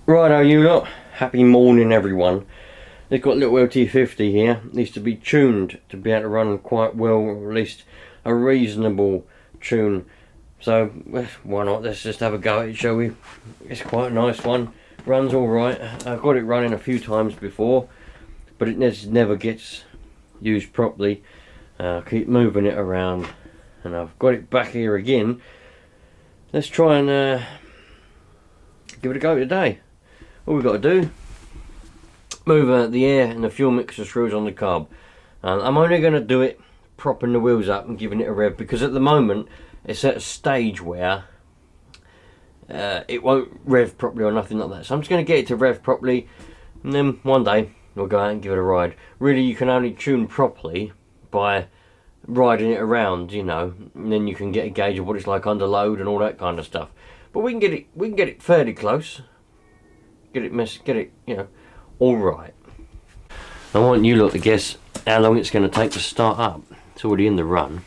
Righto you lot, happy morning everyone. They've got a little LT50 here, needs to be tuned to be able to run quite well, or at least a reasonable tune. So why not, let's just have a go at it, shall we? It's quite a nice one, runs alright. I've got it running a few times before, but it never gets used properly. Keep moving it around, and I've got it back here again. Let's try and give it a go today. All we've got to do, move the air and the fuel mixer screws on the carb. I'm only going to do it propping the wheels up and giving it a rev, because at the moment it's at a stage where it won't rev properly or nothing like that. So I'm just going to get it to rev properly, and then one day we'll go out and give it a ride. Really, you can only tune properly by riding it around, you know, and then you can get a gauge of what it's like under load and all that kind of stuff. But we can get it fairly close. Get it, you know, all right. I want you lot to guess how long it's going to take to start up. It's already in the run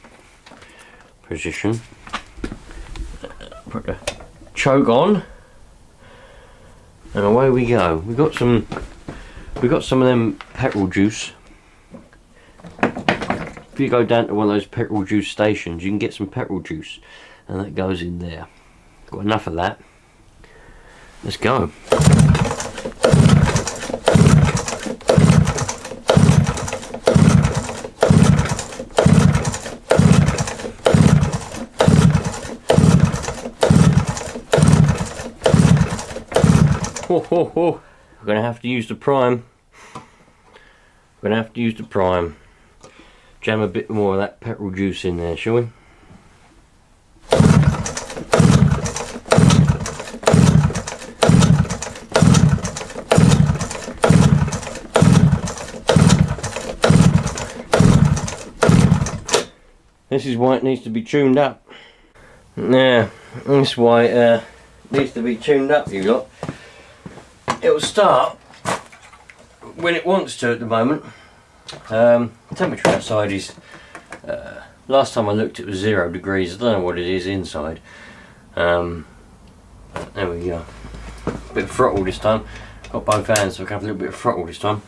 position. Put the choke on, and away we go. We got some of them petrol juice. If you go down to one of those petrol juice stations, you can get some petrol juice, and that goes in there. Got enough of that. Let's go. We're going to have to use the prime. We're going to have to use the prime. Jam a bit more of that petrol juice in there, shall we? This is why it needs to be tuned up. Now, this is why it needs to be tuned up, you lot. It'll start when it wants to at the moment. Temperature outside is, last time I looked it was 0 degrees. I don't know what it is inside. There we go. Bit of throttle this time. Got both hands, so I can have a little bit of throttle this time.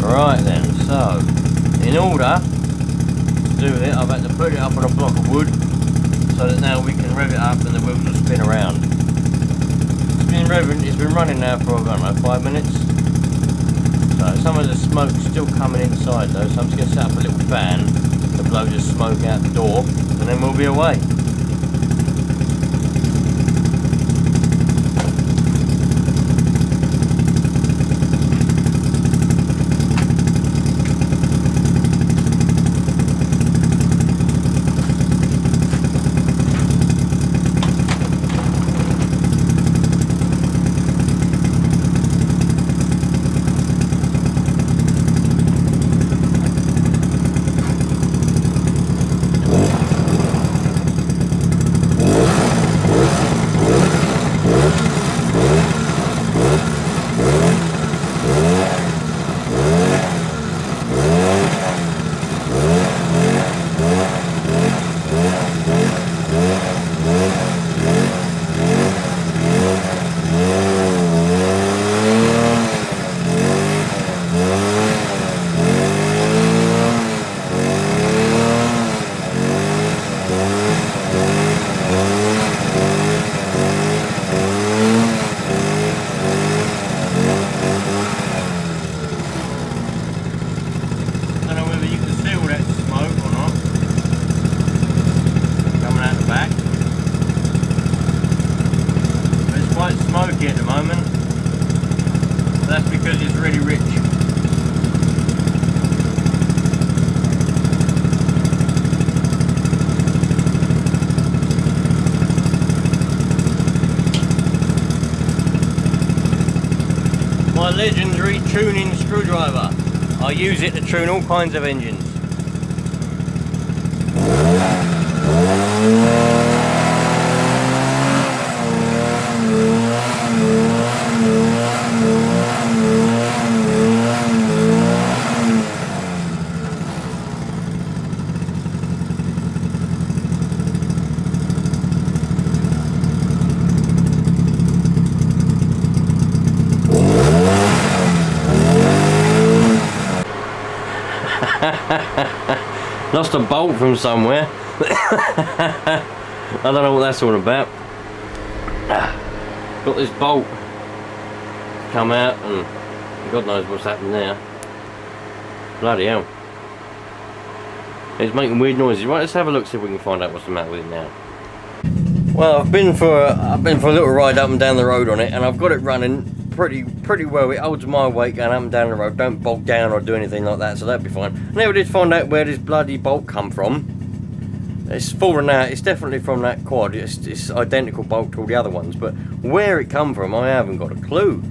Right then, so in order to do it, I've had to put it up on a block of wood so that now we can rev it up and the wheels will spin around. It's been running now for, I don't know, 5 minutes. So some of the smoke's still coming inside though, so I'm just going to set up a little fan to blow the smoke out the door, and then we'll be away. moment. That's because it's really rich. My legendary tuning screwdriver. I use it to tune all kinds of engines. Lost a bolt from somewhere. I don't know what that's all about. Got this bolt come out and God knows what's happened there. Bloody hell. It's making weird noises. Right, let's have a look, see if we can find out what's the matter with it now. Well, I've been for a little ride up and down the road on it, and I've got it running pretty well. It holds my weight going up and down the road, don't bog down or do anything like that, so that'd be fine. Never did find out where this bloody bolt come from. It's fallen out. It's definitely from that quad. It's identical bolt to all the other ones, but where it come from, I haven't got a clue.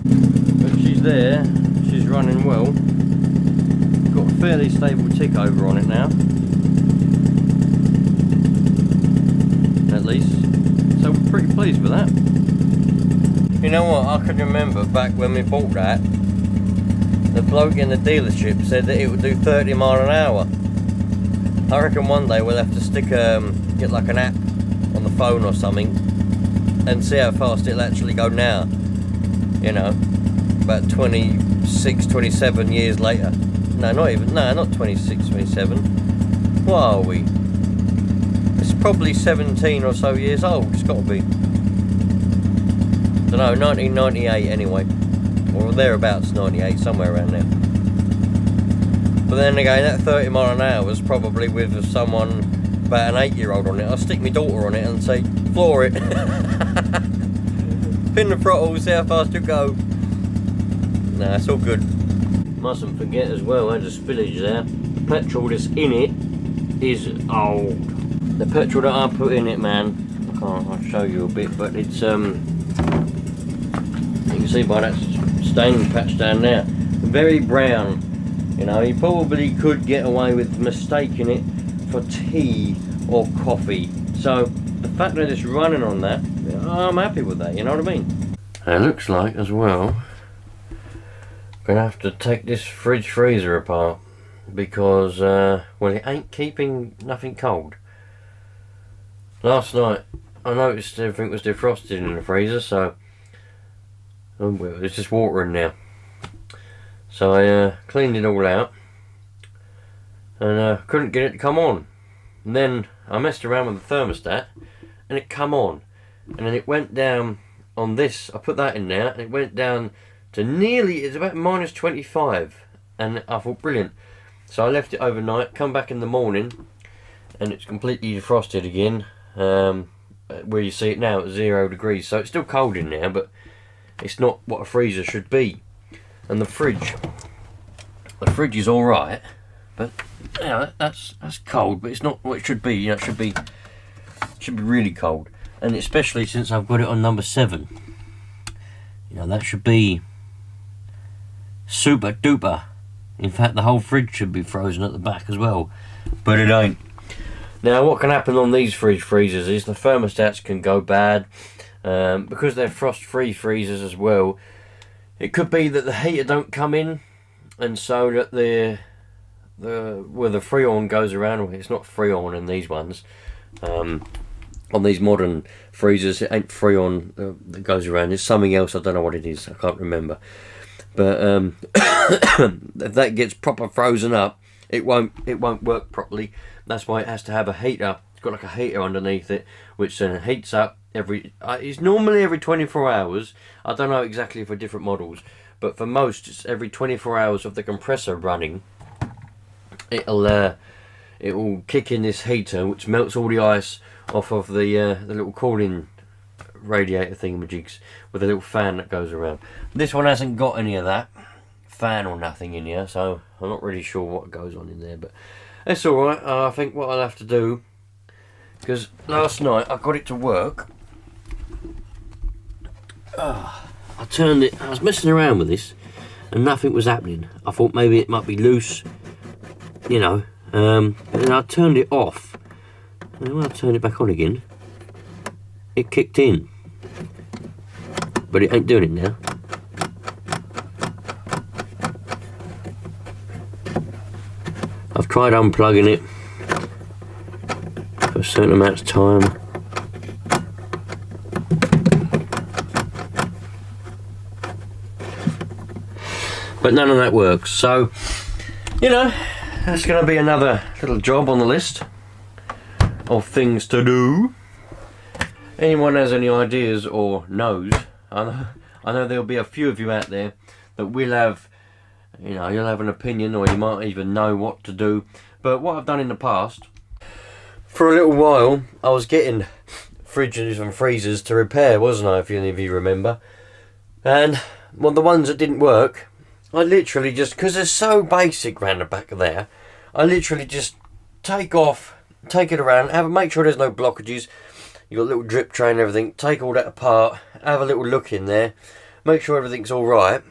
But she's there. She's running well. Got a fairly stable tick over on it now, at least. So we're pretty pleased with that. You know what, I can remember back when we bought that, the bloke in the dealership said that it would do 30 mile an hour. I reckon one day we'll have to stick get like an app on the phone or something and see how fast it'll actually go now. You know, about 26, 27 years later. No, not 26, 27. What are we? It's probably 17 or so years old, it's got to be. I don't know, 1998 anyway, or thereabouts 98, somewhere around there. But then again, that 30 mile an hour was probably with someone about an 8-year-old on it. I'll stick my daughter on it and say, floor it. Pin the throttle, see how fast you go. Nah, it's all good. Mustn't forget as well, there's a spillage there. The petrol that's in it is old. The petrol that I put in it, man, I'll show you a bit, but it's you can see by that stain patch down there, very brown. You know, you probably could get away with mistaking it for tea or coffee. So the fact that it's running on that, I'm happy with that, you know what I mean? It looks like as well gonna have to take this fridge freezer apart because well, it ain't keeping nothing cold. Last night I noticed everything was defrosted in the freezer, so well, there's just water in there. So I cleaned it all out and couldn't get it to come on. And then I messed around with the thermostat and it come on. And then it went down on this, I put that in there, and it went down to nearly, it's about minus 25. And I thought, brilliant. So I left it overnight, come back in the morning, and it's completely defrosted again. Where you see it now at 0 degrees. So it's still cold in there, but it's not what a freezer should be. And the fridge is all right, but you know, that's cold, but it's not what it should be. You know, it should be really cold, and especially since I've got it on number 7. You know, that should be super duper. In fact, the whole fridge should be frozen at the back as well, but it ain't. Now, what can happen on these fridge freezers is the thermostats can go bad because they're frost-free freezers as well. It could be that the heater don't come in, and so that where the freon goes around, it's not freon in these ones. On these modern freezers, it ain't freon that goes around. It's something else. I don't know what it is. I can't remember. But if that gets proper frozen up, it won't work properly. That's why it has to have a heater. It's got like a heater underneath it, which then heats up it's normally every 24 hours. I don't know exactly for different models, but for most it's every 24 hours of the compressor running. It will kick in this heater, which melts all the ice off of the little cooling radiator thingamajigs with a little fan that goes around. This one hasn't got any of that fan or nothing in here, so I'm not really sure what goes on in there, but it's alright. I think what I'll have to do, because last night I got it to work. I turned it, I was messing around with this and nothing was happening. I thought maybe it might be loose, you know, and then I turned it off, and when I turned it back on again, it kicked in, but it ain't doing it now. I've tried unplugging it for a certain amount of time. But none of that works, so, you know, that's going to be another little job on the list of things to do. Anyone has any ideas or knows, I know there'll be a few of you out there that will have, you know, you'll have an opinion, or you might even know what to do. But what I've done in the past, for a little while, I was getting fridges and freezers to repair, wasn't I, if any of you remember? And, well, the ones that didn't work, I literally just, because they're so basic round the back of there, I literally just take it around, make sure there's no blockages. You've got a little drip tray and everything, take all that apart, have a little look in there, make sure everything's alright.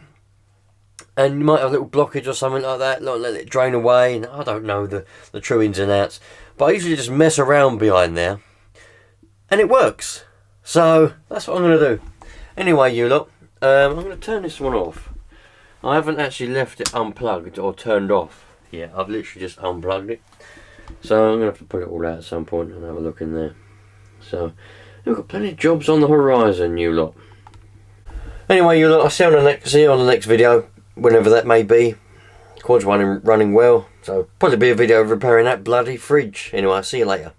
And you might have a little blockage or something like that, like let it drain away, and I don't know the true ins and outs. But I usually just mess around behind there, and it works. So, that's what I'm going to do. Anyway, you lot, I'm going to turn this one off. I haven't actually left it unplugged or turned off yet. I've literally just unplugged it. So I'm going to have to put it all out at some point and have a look in there. So we've got plenty of jobs on the horizon, you lot. Anyway, you lot, I'll see you on the next video, whenever that may be. Quad's running well, so probably be a video of repairing that bloody fridge. Anyway, I'll see you later.